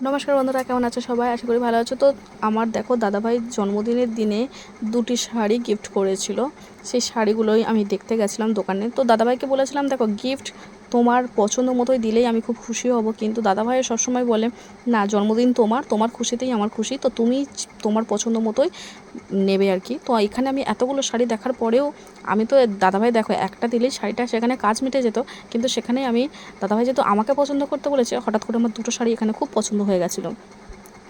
নমস্কার বন্ধুরা, কেমন আছো সবাই? আশা করি ভালো আছো। তো আমার দেখো দাদাভাই জন্মদিনের দিনে দুটি শাড়ি গিফট করেছিল। সেই শাড়িগুলোই আমি দেখতে গেছিলাম দোকানে। তো দাদাভাইকে বলেছিলাম, দেখো গিফট তোমার পছন্দ মতোই দিলেই আমি খুব খুশি হব, কিন্তু দাদাভাই সবসময় বলে না, জন্মদিন তোমার, তোমার খুশিতেই আমার খুশি, তো তুমি তোমার পছন্দ মতোই নেবে আর কি। তো এখানে আমি এতগুলো শাড়ি দেখার পরেও আমি তো দাদাভাই দেখো একটা দিলেই শাড়িটা সেখানে কাজ মিটে যেত, কিন্তু সেখানে আমি দাদাভাই যেহেতু আমাকে পছন্দ করতে বলেছে, হঠাৎ করে আমার দুটো শাড়ি এখানে খুব পছন্দ হয়ে গেছিলো।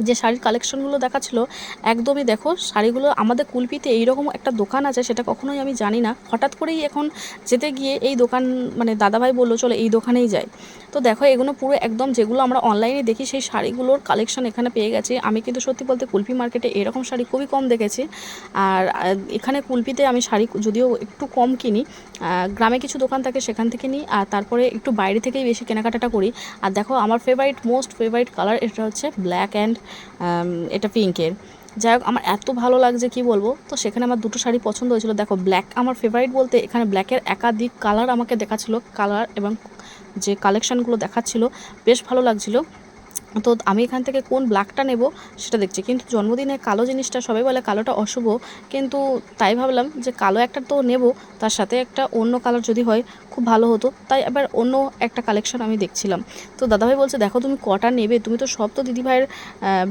যে শাড়ির কালেকশনগুলো দেখাচ্ছিল, একদমই দেখো শাড়িগুলো আমাদের কুলপিতে এইরকম একটা দোকান আছে সেটা কখনোই আমি জানি না। হঠাৎ করেই এখন যেতে গিয়ে এই দোকান, মানে দাদাভাই বললো চলো এই দোকানেই যাই। তো দেখো এগুলো পুরো একদম যেগুলো আমরা অনলাইনে দেখি সেই শাড়িগুলোর কালেকশন এখানে পেয়ে গেছি। আমি কিন্তু সত্যি বলতে কুলপি মার্কেটে এরকম শাড়ি খুবই কম দেখেছি। আর এখানে কুলপিতে আমি শাড়ি যদিও একটু কম কিনি, গ্রামে কিছু দোকান থাকে সেখান থেকে নিই, আর তারপরে একটু বাইরে থেকেই বেশি কেনাকাটাটা করি। আর দেখো আমার মোস্ট ফেভারিট কালার এটা হচ্ছে ব্ল্যাক অ্যান্ড এটা পিঙ্কের। যাই হোক আমার এত ভালো লাগছে কি বলবো। তো সেখানে আমার দুটো শাড়ি পছন্দ হয়েছিল। দেখো ব্ল্যাক আমার ফেভারিট বলতে এখানে ব্ল্যাকের একাধিক কালার আমাকে দেখাচ্ছিল, কালার এবং যে কালেকশানগুলো দেখাচ্ছিল বেশ ভালো লাগছিলো। তো আমি এখান থেকে কোন ব্ল্যাকটা নেব সেটা দেখছি, কিন্তু জন্মদিনে কালো জিনিসটা সবাই বলে কালোটা অশুভ, কিন্তু তাই ভাবলাম যে কালো একটা তো নেব, তার সাথে একটা অন্য কালার যদি হয় খুব ভালো হতো, তাই আবার অন্য একটা কালেকশন আমি দেখছিলাম। তো দাদাভাই বলছে দেখো তুমি কটা নেবে, তুমি তো সব তো দিদিভাইয়ের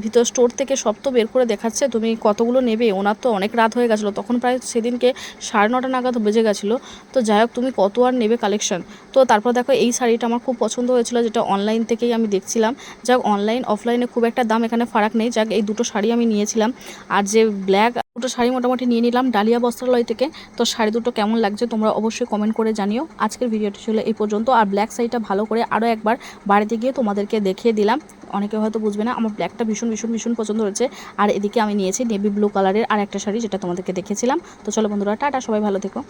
ভিতর স্টোর থেকে সব তো বের করে দেখাচ্ছে, তুমি কতগুলো নেবে। ওনার তো অনেক রাত হয়ে গেছিলো, তখন প্রায় সেদিনকে 9:30 নাগাদ বেজে গেছিলো। তো যাই হোক তুমি কত আর নেবে কালেকশন। তো তারপর দেখো এই শাড়িটা আমার খুব পছন্দ হয়েছিল, যেটা অনলাইন থেকেই আমি দেখছিলাম। যাক অনলাইন অফলাইনে খুব একটা দাম এখানে ফারাক নেই। যাক এই দুটো শাড়ি আমি নিয়েছিলাম, আর যে ব্ল্যাক দুটো শাড়ি মোটামুটি নিয়ে নিলাম ডালিয়া বস্ত্রালয় থেকে। তো শাড়ি দুটো কেমন লাগছে তোমরা অবশ্যই কমেন্ট করে জানিও। আজকের ভিডিওটি ছিল এই পর্যন্ত। আর ব্ল্যাক শাড়িটা ভালো করে আরও একবার বাড়িতে গিয়ে তোমাদেরকে দেখিয়ে দিলাম, অনেকে হয়তো বুঝবে না। আমার ব্ল্যাকটা ভীষণ ভীষণ ভীষণ পছন্দ হয়েছে। আর এদিকে আমি নিয়েছি নেভি ব্লু কালারের আর একটা শাড়ি, যেটা তোমাদেরকে দেখেছিলাম। তো চলো বন্ধুরা, টাটা, সবাই ভালো থেকো।